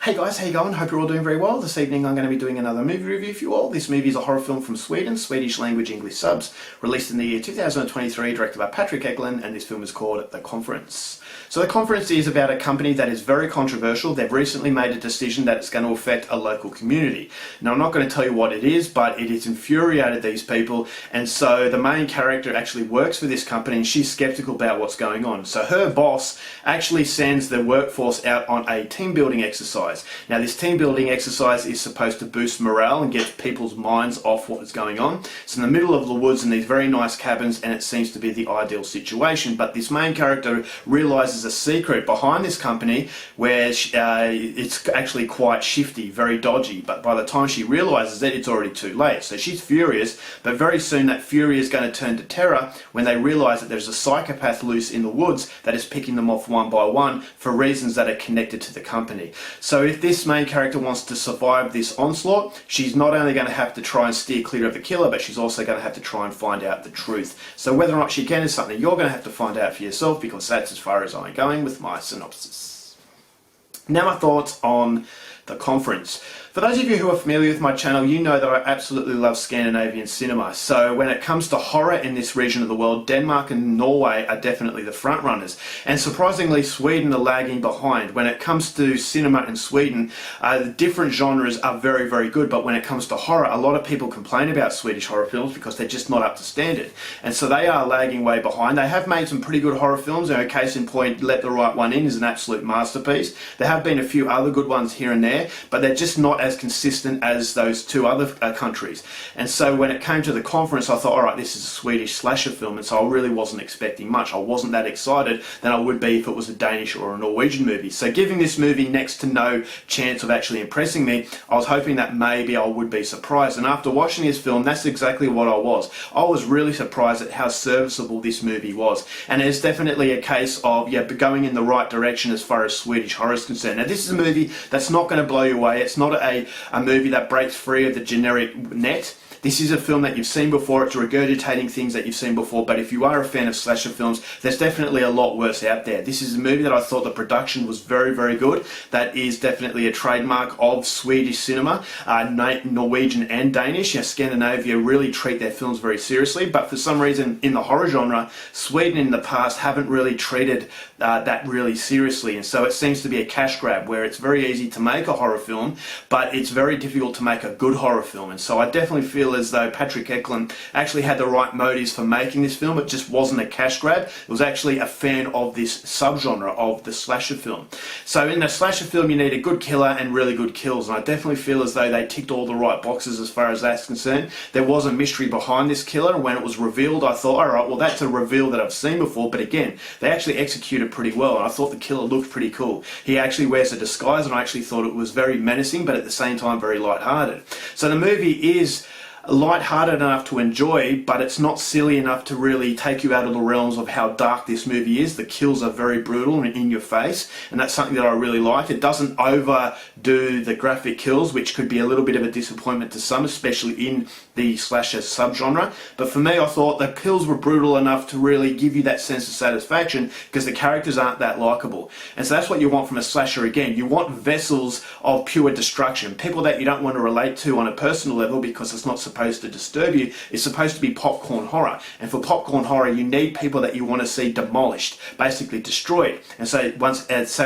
Hey guys, how you going? Hope you're all doing very well. This evening I'm going to be doing another movie review for you all. This movie is a horror film from Sweden, Swedish language English subs, released in the year 2023, directed by Patrik Eklund, and this film is called The Conference. So The Conference is about a company that is very controversial. They've recently made a decision that it's going to affect a local community. Now I'm not going to tell you what it is, but it has infuriated these people, and so the main character actually works for this company and she's skeptical about what's going on. So her boss actually sends the workforce out on a team building exercise. Now this team building exercise is supposed to boost morale and get people's minds off what is going on. It's in the middle of the woods in these very nice cabins, and it seems to be the ideal situation, but this main character realizes a secret behind this company where it's actually quite shifty, very dodgy, but by the time she realizes it, it's already too late. So she's furious, but very soon that fury is going to turn to terror when they realize that there's a psychopath loose in the woods that is picking them off one by one for reasons that are connected to the company. So if this main character wants to survive this onslaught, she's not only going to have to try and steer clear of the killer, but she's also going to have to try and find out the truth. So whether or not she can is something you're going to have to find out for yourself, because that's as far as I'm going with my synopsis. Now my thoughts on The Conference. For those of you who are familiar with my channel, you know that I absolutely love Scandinavian cinema. So when it comes to horror in this region of the world, Denmark and Norway are definitely the front runners. And surprisingly, Sweden are lagging behind. When it comes to cinema in Sweden, the different genres are very, very good. But when it comes to horror, a lot of people complain about Swedish horror films because they're just not up to standard. And so they are lagging way behind. They have made some pretty good horror films. A case in point, Let the Right One In is an absolute masterpiece. There have been a few other good ones here and there, but they're just not as consistent as those two other countries. And so when it came to The Conference, I thought, alright, this is a Swedish slasher film, and so I really wasn't expecting much. I wasn't that excited than I would be if it was a Danish or a Norwegian movie. So giving this movie next to no chance of actually impressing me, I was hoping that maybe I would be surprised. And after watching this film, that's exactly what I was. I was really surprised at how serviceable this movie was. And it's definitely a case of, going in the right direction as far as Swedish horror is concerned. Now this is a movie that's not going to blow you away. It's not a movie that breaks free of the generic net. This is a film that you've seen before. It's regurgitating things that you've seen before, but if you are a fan of slasher films, there's definitely a lot worse out there. This is a movie that I thought the production was very, very good. That is definitely a trademark of Swedish cinema, Norwegian and Danish. Scandinavia really treat their films very seriously, but for some reason in the horror genre, Sweden in the past haven't really treated that really seriously, and so it seems to be a cash grab where it's very easy to make a horror film, but it's very difficult to make a good horror film. And so I definitely feel as though Patrik Eklund actually had the right motives for making this film. It just wasn't a cash grab. It was actually a fan of this subgenre of the slasher film. So in a slasher film, you need a good killer and really good kills, and I definitely feel as though they ticked all the right boxes as far as that's concerned. There was a mystery behind this killer, and when it was revealed, I thought, alright, well that's a reveal that I've seen before, but again, they actually executed pretty well, and I thought the killer looked pretty cool. He actually wears a disguise, and I actually thought it was very menacing, but at the same time very light-hearted. So the movie is light-hearted enough to enjoy, but it's not silly enough to really take you out of the realms of how dark this movie is. The kills are very brutal and in your face, and that's something that I really like. It doesn't overdo the graphic kills, which could be a little bit of a disappointment to some, especially in the slasher subgenre. But for me, I thought the kills were brutal enough to really give you that sense of satisfaction, because the characters aren't that likable. And so that's what you want from a slasher again. You want vessels of pure destruction, people that you don't want to relate to on a personal level because it's not supposed to disturb you. It's supposed to be popcorn horror, and for popcorn horror you need people that you want to see demolished, basically destroyed, and so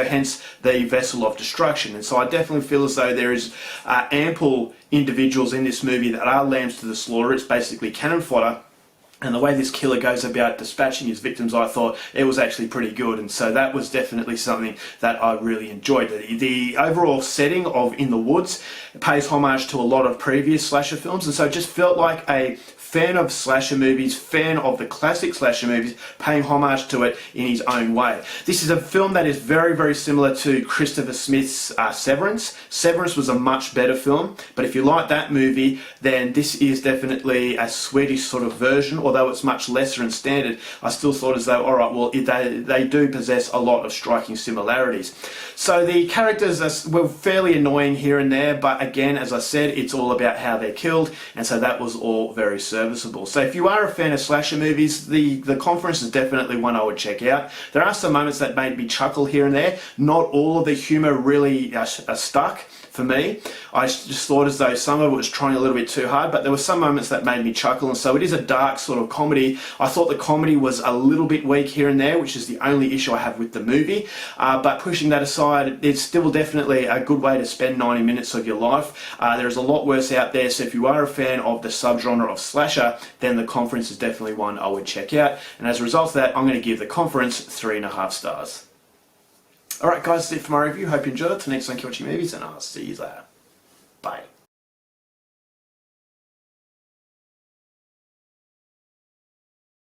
hence the vessel of destruction. And so I definitely feel as though there is ample individuals in this movie that are lambs to the slaughter. It's basically cannon fodder. And the way this killer goes about dispatching his victims, I thought it was actually pretty good. And so that was definitely something that I really enjoyed. The overall setting of In the Woods pays homage to a lot of previous slasher films, and so it just felt like a fan of slasher movies, fan of the classic slasher movies, paying homage to it in his own way. This is a film that is very, very similar to Christopher Smith's Severance. Severance was a much better film, but if you like that movie, then this is definitely a Swedish sort of version, although it's much lesser in standard, I still thought as though, alright, well, they do possess a lot of striking similarities. So the characters were fairly annoying here and there, but again, as I said, it's all about how they're killed, and so that was all very serviceable. So if you are a fan of slasher movies, the Conference is definitely one I would check out. There are some moments that made me chuckle here and there. Not all of the humour really are stuck for me. I just thought as though some of it was trying a little bit too hard, but there were some moments that made me chuckle, and so it is a dark sort of comedy. I thought the comedy was a little bit weak here and there, which is the only issue I have with the movie, but pushing that aside, it's still definitely a good way to spend 90 minutes of your life. There's a lot worse out there, so if you are a fan of the subgenre of slasher, then The Conference is definitely one I would check out, and as a result of that, I'm going to give The Conference 3.5 stars. Alright guys, that's it for my review. Hope you enjoyed it. Till next time, keep watching movies, and I'll see you later. Bye.